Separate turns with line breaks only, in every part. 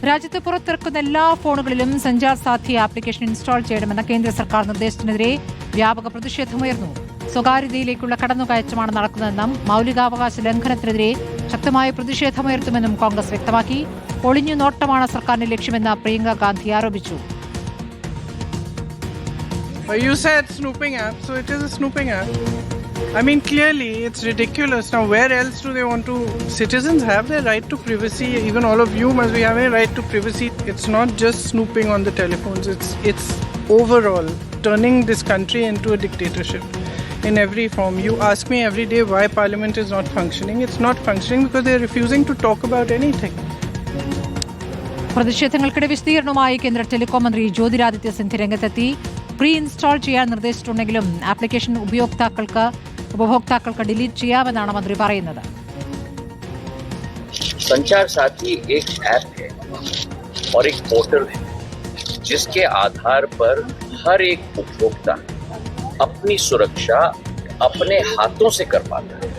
രാജ്യത്ത് പുറത്തിറക്കുന്ന എല്ലാ ഫോണുകളിലും സഞ്ചാർ സാഥി ആപ്ലിക്കേഷൻ ഇൻസ്റ്റാൾ ചെയ്യണമെന്ന കേന്ദ്ര സർക്കാർ നിർദ്ദേശത്തിനെതിരെ വ്യാപക പ്രതിഷേധമുയർന്നു. സ്വകാര്യതയിലേക്കുള്ള കടന്നുകയറ്റമാണ് നടക്കുന്നതെന്നും മൌലികാവകാശ ലംഘനത്തിനെതിരെ ശക്തമായ പ്രതിഷേധമുയർത്തുമെന്നും കോൺഗ്രസ് വ്യക്തമാക്കി. ഒളിഞ്ഞു നോട്ടമാണ് സർക്കാരിന്റെ ലക്ഷ്യമെന്ന് പ്രിയങ്ക ഗാന്ധി ആരോപിച്ചു.
You said snooping app, so it is a snooping app. I mean, clearly, it's ridiculous. Now, where else do they want to... Citizens have their right to privacy. Even all of you must be having a right to privacy. It's not just snooping on the telephones. It's overall turning this country into a dictatorship in every form. You ask me every day why Parliament is not functioning. It's not functioning because they're refusing to talk about anything.
പ്രതിഷേധങ്ങൾക്കിടെ വിശദീകരണവുമായി കേന്ദ്ര telecom മന്ത്രി ജ്യോതിരാദിത്യ സിന്ധ്യ രംഗത്തെത്തി. Pre install ചെയ്യാൻ നിർദ്ദേശിച്ചിട്ടുണ്ടെങ്കിലും application ഉപഭോക്താക്കൾക്ക് delete ചെയ്യാമെന്നാണ് മന്ത്രി പറയുന്നത്.
संचार साथी एक ऐप है और एक पोर्टल है जिसके आधार पर हर एक उपभोक्ता अपनी सुरक्षा अपने हाथों से कर पाता है.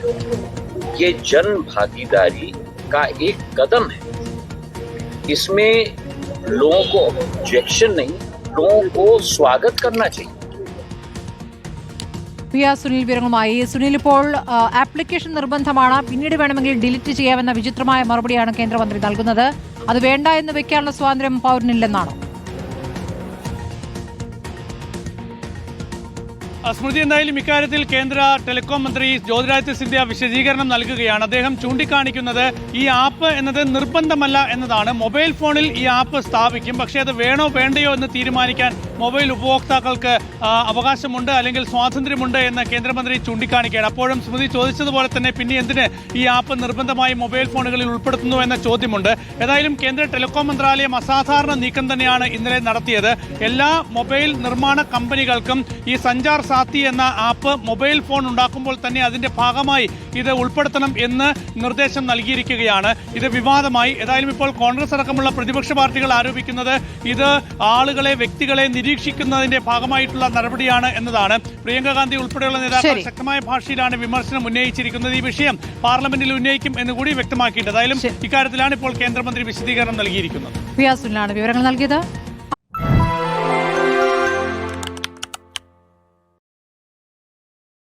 ये जन भागीदारी का एक कदम है. इसमें लोगों को ऑब्जेक्शन नहीं, लोगों को स्वागत करना चाहिए.
സുനിൽ വിവരങ്ങളുമായി. സുനിൽ, ഇപ്പോൾ ആപ്ലിക്കേഷൻ നിർബന്ധമാണ്, പിന്നീട് വേണമെങ്കിൽ ഡിലീറ്റ് ചെയ്യാമെന്ന വിചിത്രമായ മറുപടിയാണ് കേന്ദ്രമന്ത്രി നൽകുന്നത്. അത് വേണ്ട എന്ന് വെക്കാനുള്ള സ്വാതന്ത്ര്യം പൗരനില്ലെന്നാണോ?
സ്മൃതി, എന്തായാലും ഇക്കാര്യത്തിൽ കേന്ദ്ര ടെലികോം മന്ത്രി ജ്യോതിരാദിത്യ സിന്ധ്യ വിശദീകരണം നൽകുകയാണ്. അദ്ദേഹം ചൂണ്ടിക്കാണിക്കുന്നത് ഈ ആപ്പ് എന്നത് നിർബന്ധമല്ല എന്നതാണ്. മൊബൈൽ ഫോണിൽ ഈ ആപ്പ് സ്ഥാപിക്കും, പക്ഷേ അത് വേണോ വേണ്ടയോ എന്ന് തീരുമാനിക്കാൻ മൊബൈൽ ഉപഭോക്താക്കൾക്ക് അവകാശമുണ്ട്, അല്ലെങ്കിൽ സ്വാതന്ത്ര്യമുണ്ട് എന്ന് കേന്ദ്രമന്ത്രി ചൂണ്ടിക്കാണിക്കുകയാണ്. അപ്പോഴും സ്മൃതി ചോദിച്ചതുപോലെ തന്നെ പിന്നെ എന്തിന് ഈ ആപ്പ് നിർബന്ധമായി മൊബൈൽ ഫോണുകളിൽ ഉൾപ്പെടുത്തുന്നു എന്ന ചോദ്യമുണ്ട്. ഏതായാലും കേന്ദ്ര ടെലികോം മന്ത്രാലയം അസാധാരണ നീക്കം തന്നെയാണ് ഇന്നലെ നടത്തിയത്. എല്ലാ മൊബൈൽ നിർമ്മാണ കമ്പനികൾക്കും ഈ സഞ്ചാർ സാത്തി എന്ന ആപ്പ് മൊബൈൽ ഫോൺ ഉണ്ടാക്കുമ്പോൾ തന്നെ അതിന്റെ ഭാഗമായി ഇത് ഉൾപ്പെടുത്തണം എന്ന് നിർദ്ദേശം നൽകിയിരിക്കുകയാണ്. ഇത് വിവാദമായി. ഏതായാലും ഇപ്പോൾ കോൺഗ്രസ് അടക്കമുള്ള പ്രതിപക്ഷ പാർട്ടികൾ ആരോപിക്കുന്നത് ഇത് ആളുകളെ, വ്യക്തികളെ നിരീക്ഷിക്കുന്നതിന്റെ ഭാഗമായിട്ടുള്ള നടപടിയാണ് എന്നതാണ്. പ്രിയങ്ക ഗാന്ധി ഉൾപ്പെടെയുള്ള നേതാക്കൾ ശക്തമായ ഭാഷയിലാണ് വിമർശനം ഉന്നയിച്ചിരിക്കുന്നത്. ഈ വിഷയം പാർലമെന്റിൽ ഉന്നയിക്കും എന്നുകൂടി വ്യക്തമാക്കിയിട്ടുണ്ട്. ഏതായാലും ഇക്കാര്യത്തിലാണ് ഇപ്പോൾ കേന്ദ്രമന്ത്രി വിശദീകരണം നൽകിയിരിക്കുന്നത്.
വിവരങ്ങൾ നൽകിയത്.